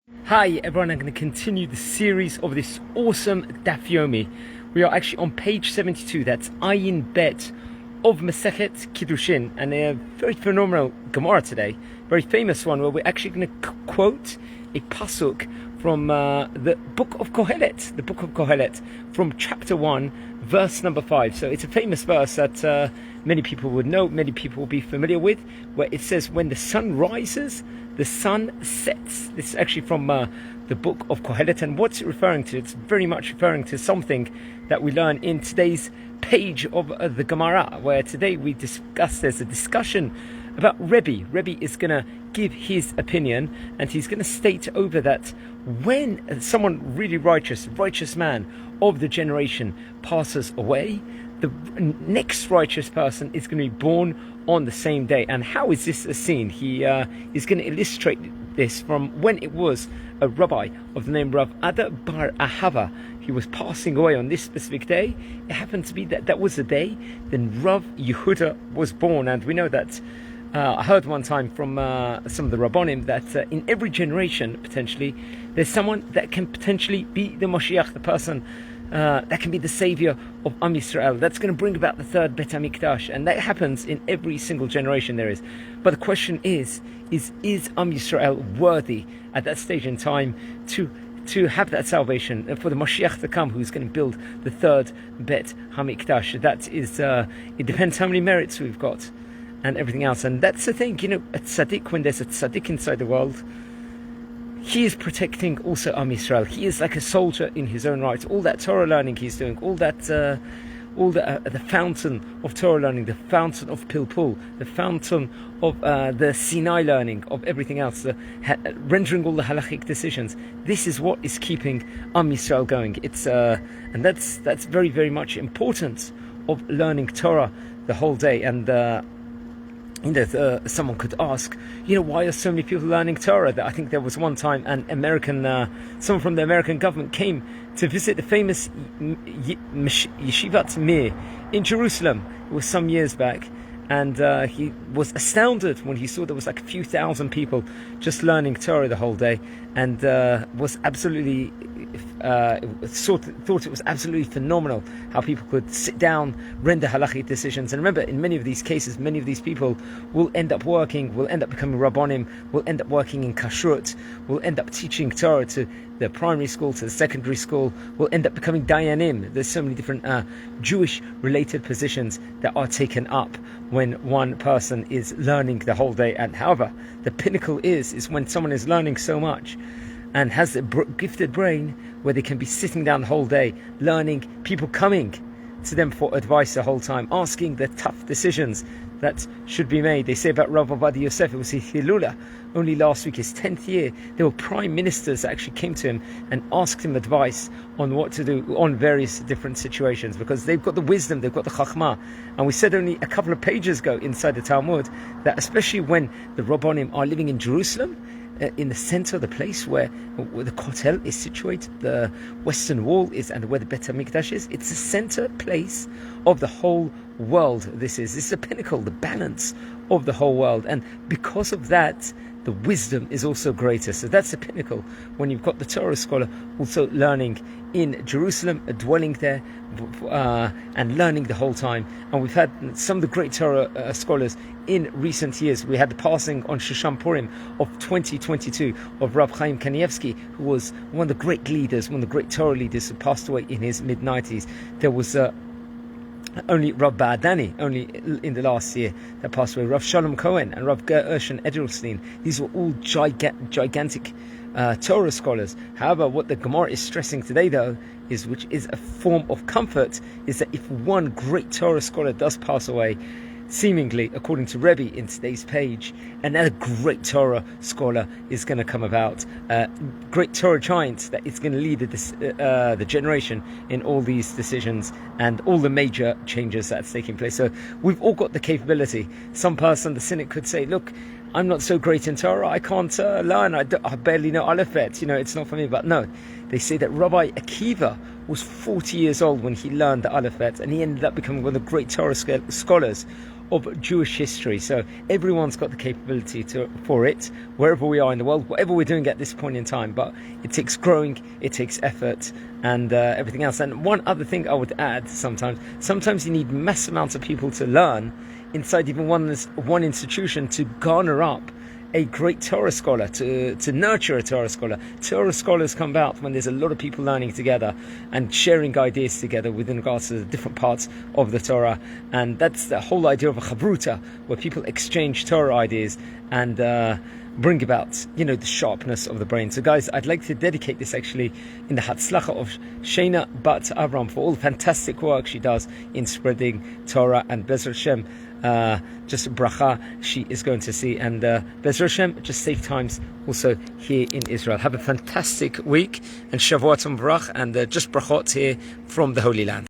Hi everyone, I'm going to continue the series of this awesome Daf Yomi. We are actually on page 72, that's Ayin Bet of Masechet Kiddushin, and a very phenomenal Gemara today, very famous one, where we're actually going to quote a pasuk from the book of Kohelet, from chapter 1, verse number 5. So it's a famous verse that many people would know, many people will be familiar with, where it says, when the sun rises, the sun sets. This is actually from the book of Kohelet, and what's it referring to? It's very much referring to something that we learn in today's page of the Gemara, where today we discuss, there's a discussion about Rebbe. Rebbe is going to give his opinion, and he's going to state over that when someone really righteous man of the generation passes away, the next righteous person is going to be born on the same day. And how is this a scene? He is going to illustrate this from when it was a rabbi of the name Rav Ada Bar Ahava. He was passing away on this specific day. It happened to be that was the day then Rav Yehuda was born. And we know that I heard one time from some of the Rabbonim that in every generation, potentially, there's someone that can potentially be the Moshiach, the person that can be the savior of Am Yisrael. That's going to bring about the third Bet HaMikdash, and that happens in every single generation there is. But the question is Am Yisrael worthy at that stage in time to have that salvation for the Moshiach to come, who's going to build the third Bet HaMikdash? That is, it depends how many merits we've got and everything else. And that's the thing, a tzaddik, when there's a tzaddik inside the world, he is protecting also Am Yisrael. He is like a soldier in his own right. All that Torah learning he's doing, all the fountain of Torah learning, the fountain of Pilpul, the fountain of the Sinai learning, of everything else, rendering all the halachic decisions. This is what is keeping Am Yisrael going. It's and that's very, very much important of learning Torah the whole day. And someone could ask, why are so many people learning Torah? I think there was one time an American, someone from the American government came to visit the famous Yeshivat Mir in Jerusalem. It was some years back, and he was astounded when he saw there was like a few thousand people just learning Torah the whole day, and was absolutely thought it was absolutely phenomenal how people could sit down, render halachic decisions. And remember, in many of these cases, many of these people will end up working, will end up becoming rabbonim, will end up working in kashrut, will end up teaching Torah to the primary school, to the secondary school, will end up becoming dayanim. There's so many different Jewish-related positions that are taken up when one person is learning the whole day. And however, the pinnacle is when someone is learning so much and has a gifted brain where they can be sitting down the whole day, learning, people coming to them for advice the whole time, asking the tough decisions that should be made. They say about Rav Ovadia Yosef, it was his Hilula, only last week, his 10th year, there were prime ministers that actually came to him and asked him advice on what to do on various different situations, because they've got the wisdom, they've got the chachma. And we said only a couple of pages ago inside the Talmud that especially when the Rabbonim are living in Jerusalem, in the center, the place where the Kohelet is situated, the western wall is, and where the Bet HaMikdash is, it's the center place of the whole world. This is the pinnacle, the balance of the whole world. And because of that, the wisdom is also greater. So that's the pinnacle when you've got the Torah scholar also learning in Jerusalem, dwelling there, and learning the whole time. And we've had some of the great Torah scholars in recent years. We had the passing on Shushan Purim of 2022 of Rav Chaim Kanievsky, who was one of the great leaders, one of the great Torah leaders, who passed away in his mid-90s. There was only Rav Ba'adani, only in the last year, that passed away. Rav Shalom Cohen and Rav Gershon Edelstein. These were all gigantic Torah scholars. However, what the Gemara is stressing today, though, which is a form of comfort, is that if one great Torah scholar does pass away, seemingly, according to Rebbe in today's page, another great Torah scholar is going to come about, great Torah giant that is going to lead the generation in all these decisions and all the major changes that's taking place. So we've all got the capability. Some person, the cynic, could say, look, I'm not so great in Torah, I can't learn, I barely know Aleph Bet, it's not for me. But no, they say that Rabbi Akiva was 40 years old when he learned the Aleph Bet, and he ended up becoming one of the great Torah scholars of Jewish history. So everyone's got the capability for it, wherever we are in the world, whatever we're doing at this point in time. But it takes growing, it takes effort, and everything else. And one other thing I would add, sometimes you need mass amounts of people to learn inside even one institution to garner up a great Torah scholar, to nurture a Torah scholar. Torah scholars come about when there's a lot of people learning together and sharing ideas together within regards to the different parts of the Torah. And that's the whole idea of a chavruta, where people exchange Torah ideas and bring about, the sharpness of the brain. So guys, I'd like to dedicate this actually in the Hatzlacha of Sheina Bat Avram for all the fantastic work she does in spreading Torah, and Be'ezrat Hashem, just bracha she is going to see, and Be'ezrat Hashem, just safe times also here in Israel. Have a fantastic week, and Shavuot Tov Barach, and just brachot here from the Holy Land.